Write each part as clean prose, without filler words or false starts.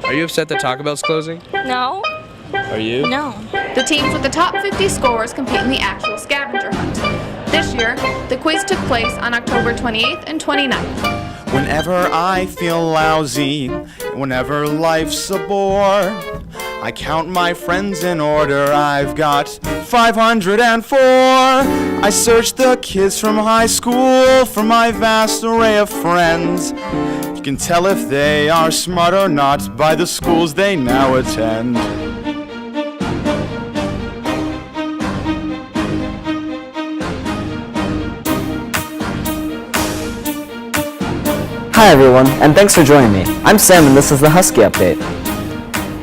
Are you upset that Taco Bell's closing? No. Are you? No. The teams with the top 50 scores compete in the actual scavenger hunt. This year, the quiz took place on October 28th and 29th. Whenever I feel lousy, whenever life's a bore, I count my friends in order. I've got 504. I search the kids from high school for my vast array of friends. You can tell if they are smart or not by the schools they now attend. Hi everyone, and thanks for joining me. I'm Sam and this is the Husky Update.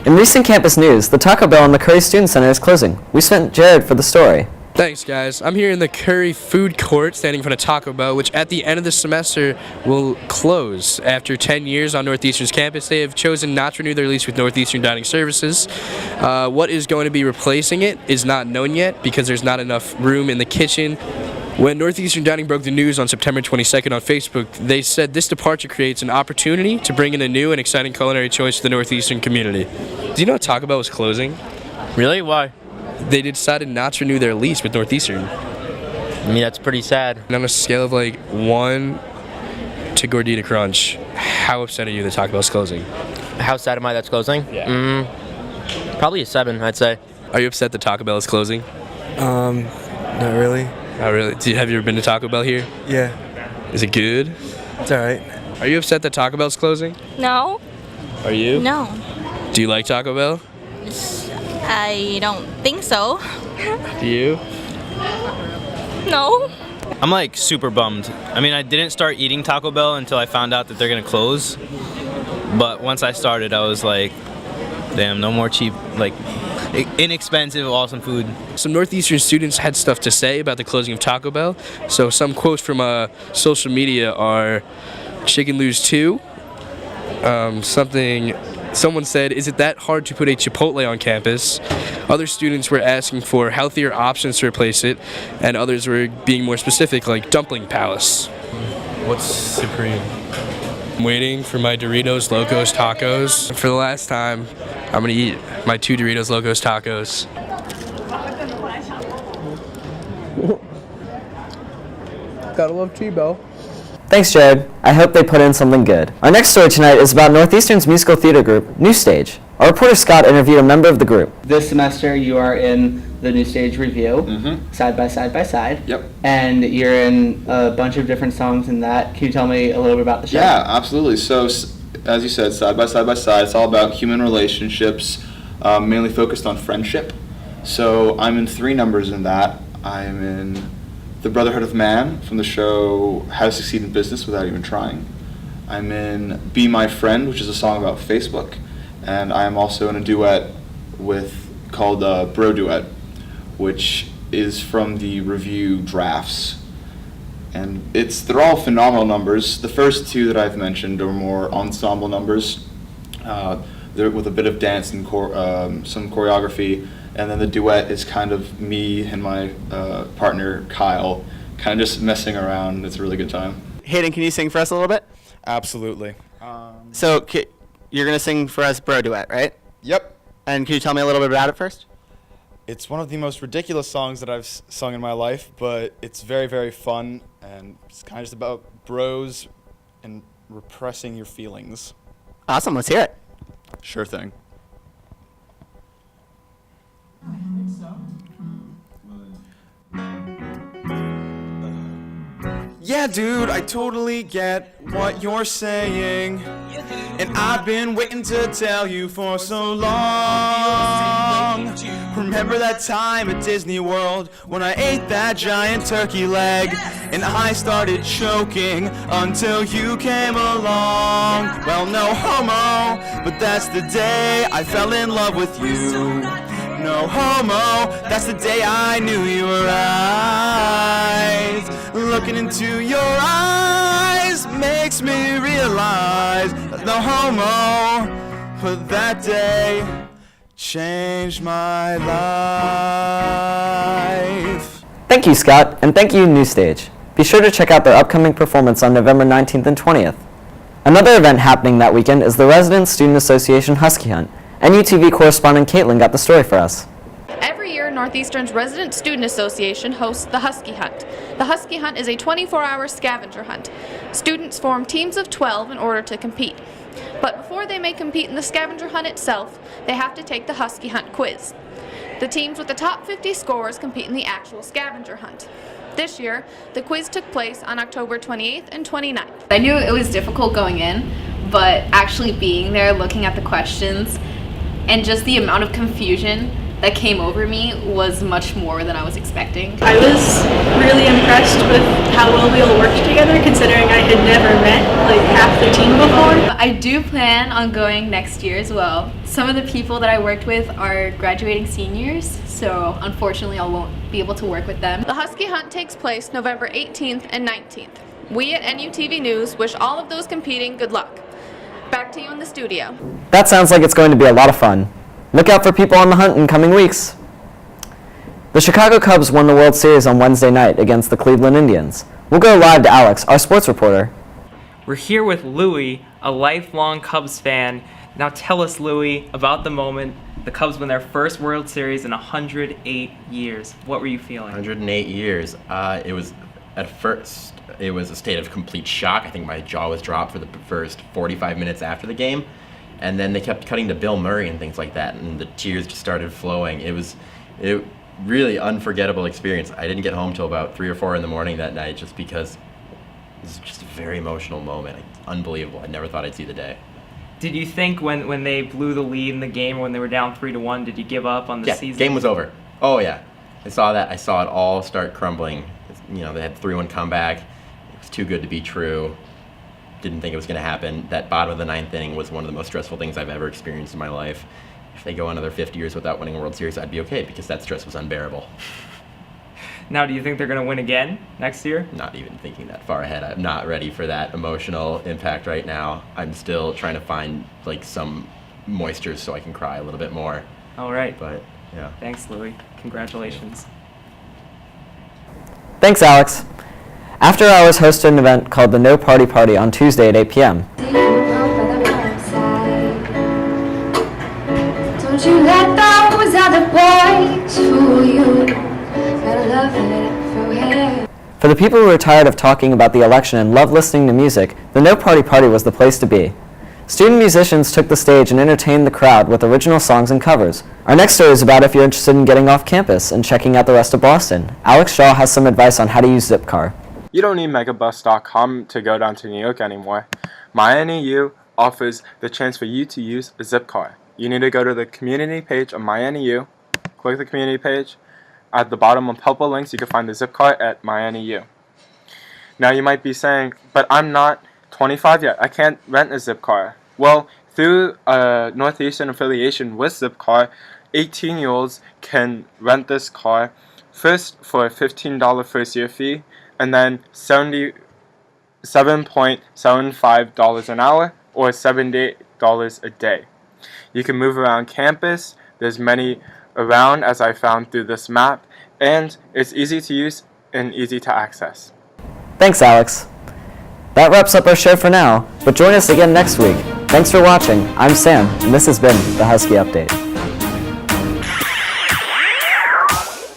In recent campus news, the Taco Bell in the Curry Student Center is closing. We sent Jared for the story. Thanks, guys. I'm here in the Curry Food Court standing in front of Taco Bell, which at the end of the semester will close. After 10 years on Northeastern's campus, they have chosen not to renew their lease with Northeastern Dining Services. What is going to be replacing it is not known yet because there's not enough room in the kitchen. When Northeastern Dining broke the news on September 22nd on Facebook, they said this departure creates an opportunity to bring in a new and exciting culinary choice to the Northeastern community. Do you know Taco Bell was closing? Really? Why? They decided not to renew their lease with Northeastern. I mean, that's pretty sad. And on a scale of like 1 to Gordita Crunch, how upset are you that Taco Bell's closing? How sad am I that's closing? Yeah. Probably a 7, I'd say. Are you upset that Taco Bell is closing? Not really. Not really. Have you ever been to Taco Bell here? Yeah, Is it good? it's alright. Are you upset that Taco Bell's closing? No. Are you? No. Do you like Taco Bell? I don't think so. Do you? No. I'm like super bummed. I mean, I didn't start eating Taco Bell until I found out that they're gonna close. But once I started, I was like, damn, no more cheap, like inexpensive, awesome food. Some Northeastern students had stuff to say about the closing of Taco Bell. So some quotes from social media are, "Chicken lose 2." Someone said, "Is it that hard to put a Chipotle on campus?" Other students were asking for healthier options to replace it, and others were being more specific, like Dumpling Palace. What's supreme? I'm waiting for my Doritos Locos Tacos. For the last time, I'm gonna eat my 2 Doritos Locos Tacos. Gotta love T-Bell. Thanks, Jared. I hope they put in something good. Our next story tonight is about Northeastern's musical theater group, New Stage. Our reporter Scott interviewed a member of the group. This semester you are in the New Stage Review, side by side by side. Yep. And you're in a bunch of different songs in that. Can you tell me a little bit about the show? Yeah, absolutely. So, as you said, side by side by side, it's all about human relationships, mainly focused on friendship. So I'm in 3 numbers in that. I'm in The Brotherhood of Man from the show How to Succeed in Business Without Even Trying. I'm in Be My Friend, which is a song about Facebook. And I am also in a duet called Bro Duet, which is from the review Drafts. And they're all phenomenal numbers. The first 2 that I've mentioned are more ensemble numbers. They're with a bit of dance and some choreography. And then the duet is kind of me and my partner, Kyle, kind of just messing around. It's a really good time. Hayden, can you sing for us a little bit? Absolutely. So you're going to sing for us Bro Duet, right? Yep. And can you tell me a little bit about it first? It's one of the most ridiculous songs that I've sung in my life, but it's very, very fun, and it's kind of just about bros and repressing your feelings. Awesome, let's hear it. Sure thing. Yeah, dude, I totally get what you're saying, and I've been waiting to tell you for so long. Remember that time at Disney World when I ate that giant turkey leg and I started choking until you came along? Well, no homo, but that's the day I fell in love with you. No homo, that's the day I knew your eyes. Looking into your eyes makes me realize that no homo, but that day changed my life. Thank you, Scott, and thank you, New Stage. Be sure to check out their upcoming performance on November 19th and 20th. Another event happening that weekend is the Resident Student Association Husky Hunt. NUTV correspondent Caitlin got the story for us. Every year, Northeastern's Resident Student Association hosts the Husky Hunt. The Husky Hunt is a 24-hour scavenger hunt. Students form teams of 12 in order to compete. But before they may compete in the scavenger hunt itself, they have to take the Husky Hunt quiz. The teams with the top 50 scores compete in the actual scavenger hunt. This year, the quiz took place on October 28th and 29th. I knew it was difficult going in, but actually being there, looking at the questions, and just the amount of confusion that came over me was much more than I was expecting. I was really impressed with how well we all worked together, considering I had never met like half the team before. I do plan on going next year as well. Some of the people that I worked with are graduating seniors, so unfortunately I won't be able to work with them. The Husky Hunt takes place November 18th and 19th. We at NUTV News wish all of those competing good luck. Back to you in the studio. That sounds like it's going to be a lot of fun. Look out for people on the hunt in coming weeks. The Chicago Cubs won the World Series on Wednesday night against the Cleveland Indians. We'll go live to Alex, our sports reporter. We're here with Louie, a lifelong Cubs fan. Now tell us, Louie, about the moment the Cubs won their first World Series in 108 years. What were you feeling? 108 years. It was, at first, it was a state of complete shock. I think my jaw was dropped for the first 45 minutes after the game. And then they kept cutting to Bill Murray and things like that, and the tears just started flowing. It was a really unforgettable experience. I didn't get home till about 3 or 4 in the morning that night just because it was just a very emotional moment. Unbelievable. I never thought I'd see the day. Did you think when they blew the lead in the game, when they were down 3-1, did you give up on the season? Yeah, game was over. Oh yeah, I saw that. I saw it all start crumbling. You know, they had 3-1 comeback. It was too good to be true. Didn't think it was going to happen. That bottom of the 9th inning was one of the most stressful things I've ever experienced in my life. If they go another 50 years without winning a World Series, I'd be okay because that stress was unbearable. Now, do you think they're going to win again next year? Not even thinking that far ahead. I'm not ready for that emotional impact right now. I'm still trying to find like some moisture so I can cry a little bit more. All right. But yeah. Thanks, Louie. Congratulations. Thanks, Alex. After Hours hosted an event called the No Party Party on Tuesday at 8 p.m. Don't you let those other boys fool you. Gotta love it for him. For the people who are tired of talking about the election and love listening to music, the No Party Party was the place to be. Student musicians took the stage and entertained the crowd with original songs and covers. Our next story is about if you're interested in getting off campus and checking out the rest of Boston. Alex Shaw has some advice on how to use Zipcar. You don't need megabus.com to go down to New York anymore. MyNEU offers the chance for you to use a Zipcar. You need to go to the community page of MyNEU, click the community page. At the bottom of purple links, you can find the Zipcar at MyNEU. Now you might be saying, but I'm not 25 yet. I can't rent a Zipcar. Well, through a Northeastern affiliation with Zipcar, 18-year-olds can rent this car first for a $15 first year fee, and then $77.75 an hour or $78 a day. You can move around campus. There's many around, as I found through this map, and it's easy to use and easy to access. Thanks, Alex. That wraps up our show for now, but join us again next week. Thanks for watching. I'm Sam, and this has been the Husky Update.